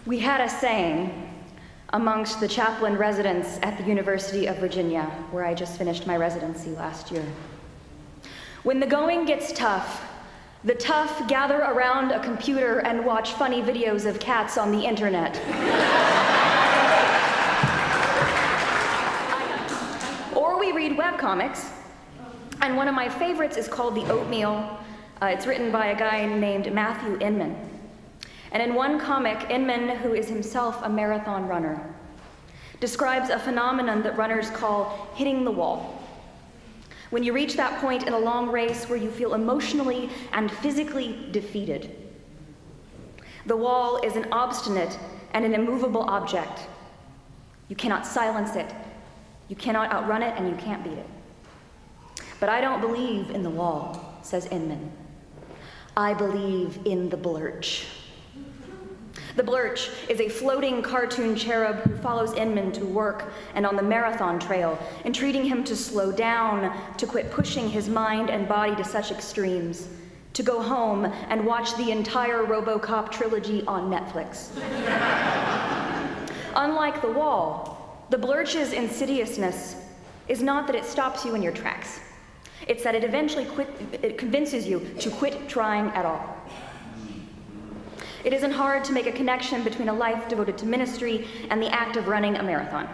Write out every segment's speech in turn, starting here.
We had a saying amongst the chaplain residents at the University of Virginia, where I just finished my residency last year. When the going gets tough, the tough gather around a computer and watch funny videos of cats on the internet. Or we read webcomics, and one of my favorites is called The Oatmeal. It's written by a guy named Matthew Inman. And in one comic, Inman, who is himself a marathon runner, describes a phenomenon that runners call hitting the wall. When you reach that point in a long race where you feel emotionally and physically defeated. The wall is an obstinate and an immovable object. You cannot silence it, you cannot outrun it, and you can't beat it. But I don't believe in the wall, says Inman. I believe in the blurch. The blurch is a floating cartoon cherub who follows Inman to work and on the marathon trail, entreating him to slow down, to quit pushing his mind and body to such extremes, to go home and watch the entire RoboCop trilogy on Netflix. Unlike the wall, the blurch's insidiousness is not that it stops you in your tracks. It's that it eventually convinces you to quit trying at all. It isn't hard to make a connection between a life devoted to ministry and the act of running a marathon.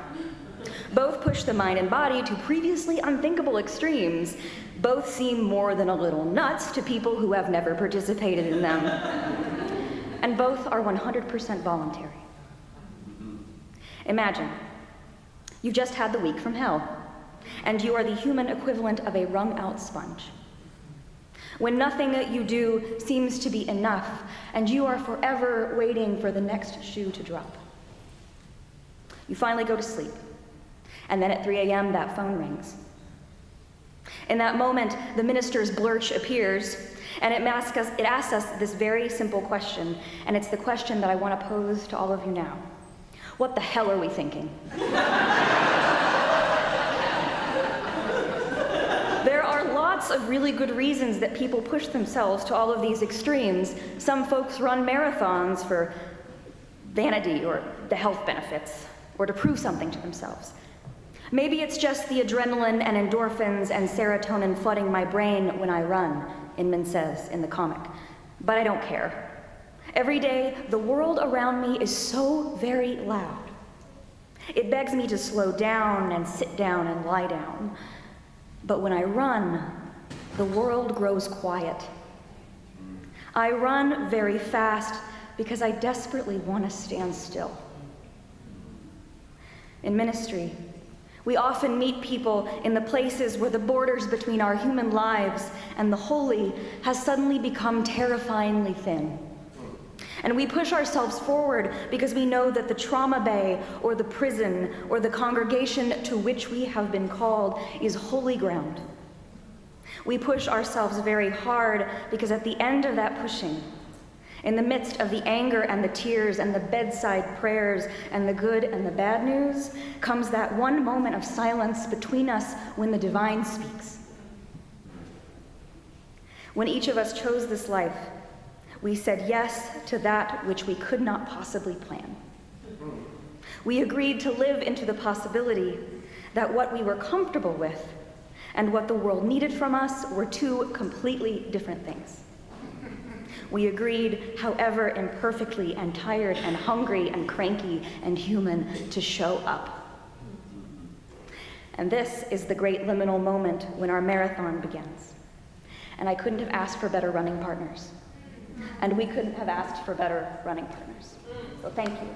Both push the mind and body to previously unthinkable extremes. Both seem more than a little nuts to people who have never participated in them. And both are 100% voluntary. Imagine, you've just had the week from hell, and you are the human equivalent of a wrung-out sponge. When nothing that you do seems to be enough, and you are forever waiting for the next shoe to drop. You finally go to sleep, and then at 3 a.m. that phone rings. In that moment, the minister's blurch appears, and it asks us this very simple question, and it's the question that I want to pose to all of you now. What the hell are we thinking? There are lots of really good reasons that people push themselves to all of these extremes. Some folks run marathons for vanity or the health benefits, or to prove something to themselves. Maybe it's just the adrenaline and endorphins and serotonin flooding my brain when I run, Inman says in the comic. But I don't care. Every day, the world around me is so very loud. It begs me to slow down and sit down and lie down. But when I run, the world grows quiet. I run very fast because I desperately want to stand still. In ministry, we often meet people in the places where the borders between our human lives and the holy has suddenly become terrifyingly thin. And we push ourselves forward because we know that the trauma bay or the prison or the congregation to which we have been called is holy ground. We push ourselves very hard because at the end of that pushing, in the midst of the anger and the tears and the bedside prayers and the good and the bad news, comes that one moment of silence between us when the divine speaks. When each of us chose this life, we said yes to that which we could not possibly plan. We agreed to live into the possibility that what we were comfortable with and what the world needed from us were two completely different things. We agreed, however imperfectly and tired and hungry and cranky and human, to show up. And this is the great liminal moment when our marathon begins. And I couldn't have asked for better running partners. And we couldn't have asked for better running partners. So thank you.